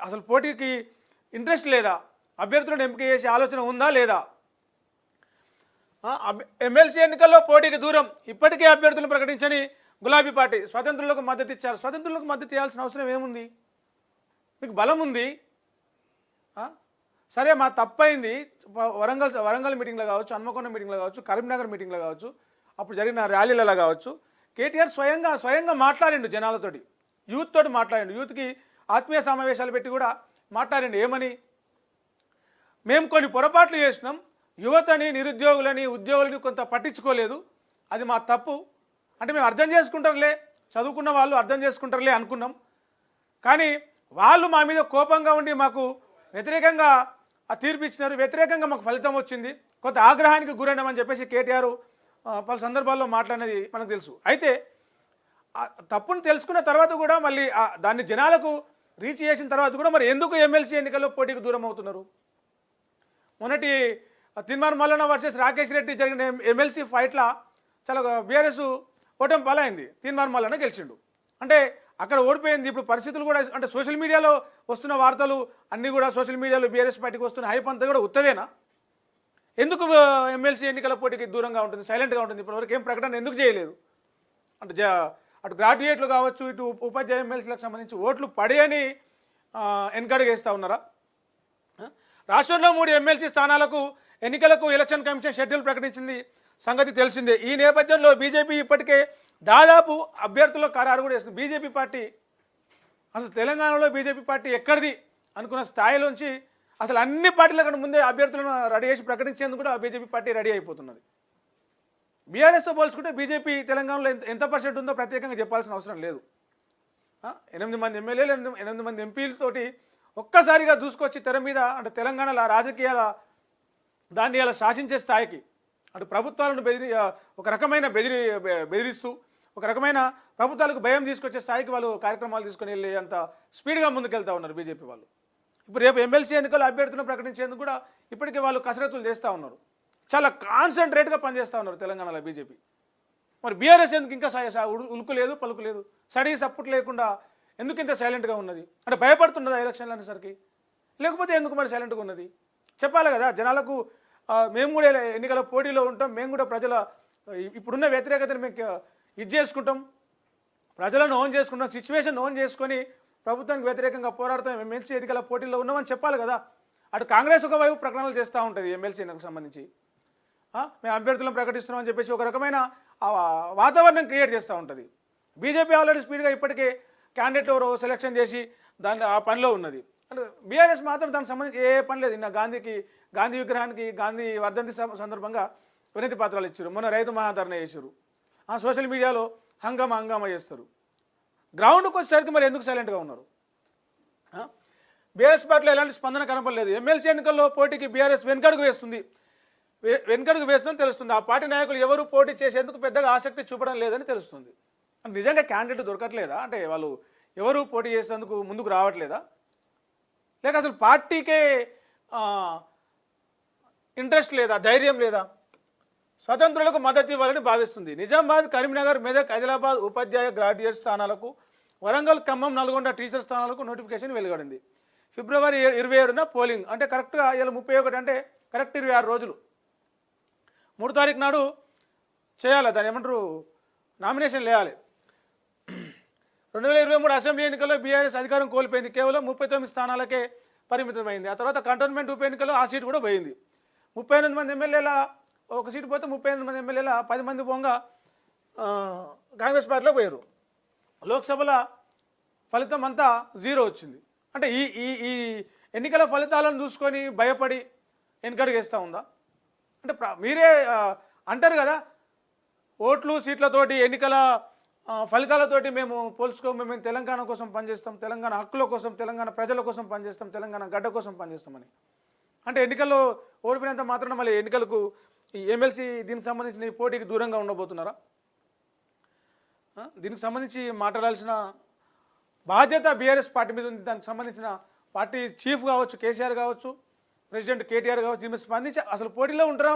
అసలు పోటీకి ఇంట్రెస్ట్ లేదా? అభ్యర్థులను ఎంపిక చేసే ఆలోచన ఉందా లేదా? ఎమ్మెల్సీ ఎన్నికల్లో పోటీకి దూరం, ఇప్పటికే అభ్యర్థులను ప్రకటించని గులాబీ పార్టీ. స్వతంత్రులకు మద్దతు ఇచ్చారు. స్వతంత్రులకు మద్దతు ఇవ్వాల్సిన అవసరం ఏముంది? మీకు బలం ఉంది. సరే, మా తప్పైంది. వరంగల్ మీటింగ్లో కావచ్చు, హన్మకొండ మీటింగ్లో కావచ్చు, కరీంనగర్ మీటింగ్లో కావచ్చు, అప్పుడు జరిగిన ర్యాలీలలో కావచ్చు, కేటీఆర్ స్వయంగా మాట్లాడిండు జనాలతోటి, యూత్ తోటి మాట్లాడిండు. యూత్కి ఆత్మీయ సమావేశాలు పెట్టి కూడా మాట్లాడిండు. ఏమని? మేము కొన్ని పొరపాట్లు చేసినాం, యువతని, నిరుద్యోగులని, ఉద్యోగులని కొంత పట్టించుకోలేదు, అది మా తప్పు. అంటే మేము అర్థం చేసుకుంటారులే, చదువుకున్న వాళ్ళు అర్థం చేసుకుంటారులే అనుకున్నాం. కానీ వాళ్ళు మా మీద కోపంగా ఉండి మాకు వ్యతిరేకంగా తీర్పు ఇచ్చినారు, వ్యతిరేకంగా మాకు ఫలితం వచ్చింది, కొంత ఆగ్రహానికి గురైనామని చెప్పేసి కేటీఆర్ పలు సందర్భాల్లో మాట్లాడినది మనకు తెలుసు. అయితే తప్పును తెలుసుకున్న తర్వాత కూడా మళ్ళీ దాన్ని జనాలకు రీచ్ చేసిన తర్వాత కూడా మరి ఎందుకు ఎమ్మెల్సీ ఎన్నికల్లో పోటీకి దూరం అవుతున్నారు? మొన్నటి తిన్మార్ మల్లన్న వర్సెస్ రాకేష్ రెడ్డి జరిగిన ఎమ్మెల్సీ ఫైట్లా చాలా బీఆర్ఎస్ ఓటమి పాలైంది. తిన్మార్ మల్లన్న గెలిచిండు. అంటే అక్కడ ఓడిపోయింది. ఇప్పుడు పరిస్థితులు కూడా అంటే సోషల్ మీడియాలో వస్తున్న వార్తలు అన్నీ కూడా సోషల్ మీడియాలో బీఆర్ఎస్ పార్టీకి వస్తున్న హైప్ అంతా కూడా ఉత్తదేనా? ఎందుకు ఎమ్మెల్సీ ఎన్నికల పోటీకి దూరంగా ఉంటుంది, సైలెంట్గా ఉంటుంది? ఇప్పటివరకు ఏం ప్రకటన ఎందుకు చేయలేదు? అంటే అటు గ్రాడ్యుయేట్లు కావచ్చు, ఇటు ఉపాధ్యాయ ఎమ్మెల్సీలకు సంబంధించి ఓట్లు పడేయని వెనకడుగు వేస్తూ ఉన్నారా? రాష్ట్రంలో 3 ఎమ్మెల్సీ స్థానాలకు ఎన్నికలకు ఎలక్షన్ కమిషన్ షెడ్యూల్ ప్రకటించింది సంగతి తెలిసిందే. ఈ నేపథ్యంలో బీజేపీ ఇప్పటికే దాదాపు అభ్యర్థుల ఖరారు కూడా చేస్తుంది. బీజేపీ పార్టీ అసలు తెలంగాణలో బీజేపీ పార్టీ ఎక్కడిది అనుకున్న స్థాయిలోంచి అసలు అన్ని పార్టీల కన్నా ముందే అభ్యర్థులను రెడీ చేసి ప్రకటించేందుకు కూడా బీజేపీ పార్టీ రెడీ అయిపోతున్నది. బీఆర్ఎస్తో పోల్చుకుంటే బీజేపీ తెలంగాణలో ఎంత పర్సెంట్ ఉందో ప్రత్యేకంగా చెప్పాల్సిన అవసరం లేదు. 8 మంది ఎమ్మెల్యేలు, 8 మంది ఎంపీలతోటి ఒక్కసారిగా దూసుకొచ్చి తెర మీద అంటే తెలంగాణలో రాజకీయాల దాన్ని అలా శాసించే స్థాయికి అటు ప్రభుత్వాలను ఒక రకమైన బెదిరిస్తూ ఒక రకమైన ప్రభుత్వాలకు భయం తీసుకొచ్చే స్థాయికి వాళ్ళు కార్యక్రమాలు తీసుకొని వెళ్ళి అంత స్పీడ్గా ముందుకెళ్తూ ఉన్నారు బీజేపీ వాళ్ళు. ఇప్పుడు రేపు ఎమ్మెల్సీ ఎన్నికలు అభ్యర్థులను ప్రకటించేందుకు కూడా ఇప్పటికే వాళ్ళు కసరత్తులు చేస్తూ ఉన్నారు. చాలా కాన్సన్ట్రేట్గా పనిచేస్తూ ఉన్నారు తెలంగాణలో బీజేపీ. మరి బీఆర్ఎస్ ఎందుకు ఇంకా ఉలుకు లేదు, పలుకు లేదు, సడీ సపోర్ట్ లేకుండా ఎందుకు ఇంత సైలెంట్గా ఉన్నది? అంటే భయపడుతున్నదా ఎలక్షన్లు అనేసరికి? లేకపోతే ఎందుకు మరి సైలెంట్గా ఉన్నది? చెప్పాలి కదా జనాలకు. మేము కూడా ఎన్నికల పోటీలో ఉంటాం, మేము కూడా ప్రజల ఇప్పుడున్న వ్యతిరేకతను మేము ఇది చేసుకుంటాం, ప్రజలను ఓన్ చేసుకుంటాం, సిచ్యువేషన్ ఓన్ చేసుకొని ప్రభుత్వానికి వ్యతిరేకంగా పోరాడతాం, ఎమ్మెల్సీ ఎన్నికల పోటీలో ఉన్నామని చెప్పాలి కదా. అటు కాంగ్రెస్ ఒకవైపు ప్రకటనలు చేస్తూ ఉంటుంది ఎమ్మెల్సీ ఎన్నికలకు సంబంధించి, మేము అభ్యర్థులను ప్రకటిస్తున్నామని చెప్పేసి ఒక రకమైన వాతావరణం క్రియేట్ చేస్తూ ఉంటుంది. బీజేపీ ఆల్రెడీ స్పీడ్గా ఇప్పటికే క్యాండిడేట్ ఎవరో సెలెక్షన్ చేసి ఆ పనిలో ఉన్నది. అంటే బీఆర్ఎస్ మాత్రం దానికి సంబంధించి ఏ పని లేదు. నిన్న గాంధీ విగ్రహానికి గాంధీ వర్ధంతి సందర్భంగా వినతి పత్రాలు ఇచ్చారు, మొన్న రైతు మహాధరణ చేశారు, సోషల్ మీడియాలో హంగామా చేస్తారు. గ్రౌండ్కి వచ్చేసరికి మరి ఎందుకు సైలెంట్గా ఉన్నారు? బీఆర్ఎస్ పార్టీలో ఎలాంటి స్పందన కనపడలేదు. ఎమ్మెల్సీ ఎన్నికల్లో పోటీకి బీఆర్ఎస్ వెనుకడుగు వేస్తుందని తెలుస్తుంది. ఆ పార్టీ నాయకులు ఎవరు పోటీ చేసేందుకు పెద్దగా ఆసక్తి చూపడం లేదని తెలుస్తుంది. నిజంగా క్యాండిడేట్ దొరకట్లేదా? అంటే వాళ్ళు ఎవరు పోటీ చేసేందుకు ముందుకు రావట్లేదా? లేక అసలు పార్టీకే ఇంట్రెస్ట్ లేదా, ధైర్యం లేదా? స్వతంత్రులకు మద్దతు ఇవ్వాలని భావిస్తుంది. నిజామాబాద్, కరీంనగర్, మెదక్, ఆదిలాబాద్ ఉపాధ్యాయ గ్రాడ్యుయేట్ స్థానాలకు, వరంగల్, ఖమ్మం, నల్గొండ టీచర్ స్థానాలకు నోటిఫికేషన్ వెలువడింది. ఫిబ్రవరి 27న పోలింగ్. అంటే కరెక్ట్గా ఇలా 31 అంటే కరెక్ట్ 26 రోజులు. 3 తారీఖు నాడు చేయాలి, దాన్ని ఏమంటారు, నామినేషన్ వేయాలి. 2023 అసెంబ్లీ ఎన్నికల్లో బీఆర్ఎస్ అధికారం కోల్పోయింది. కేవలం 39 స్థానాలకే పరిమితమైంది. ఆ తర్వాత కంటోన్మెంట్ ఉప ఎన్నికల్లో ఆ సీటు కూడా పోయింది. 38 మంది ఎమ్మెల్యేల ఒక సీటు పోతే 38 మంది ఎమ్మెల్యేల 10 మంది పోగా కాంగ్రెస్ పార్టీలో పోయారు. లోక్సభల ఫలితం అంతా 0 వచ్చింది. అంటే ఈ ఎన్నికల ఫలితాలను చూసుకొని భయపడి వెనకడుగు వేస్తూ ఉందా? అంటే మీరే అంటారు కదా, ఓట్లు సీట్లతోటి ఎన్నికల ఫలితాలతోటి మేము పోల్చుకోము, మేము తెలంగాణ కోసం పనిచేస్తాం, తెలంగాణ హక్కుల కోసం, తెలంగాణ ప్రజల కోసం పనిచేస్తాం, తెలంగాణ గడ్డ కోసం పనిచేస్తామని. అంటే ఎన్నికల్లో ఓడిపోయినంత మాత్రాన మళ్ళీ ఎన్నికలకు ఈ ఎమ్మెల్సీ దీనికి సంబంధించిన ఈ పోటీకి దూరంగా ఉండబోతున్నారా? దీనికి సంబంధించి మాట్లాడాల్సిన బాధ్యత బీఆర్ఎస్ పార్టీ మీద ఉంది. దానికి సంబంధించిన పార్టీ చీఫ్ కావచ్చు, కేసీఆర్ కావచ్చు, ప్రెసిడెంట్ కేటీఆర్ కావచ్చు, దీని మీద స్పందించి అసలు పోటీలో ఉంటారా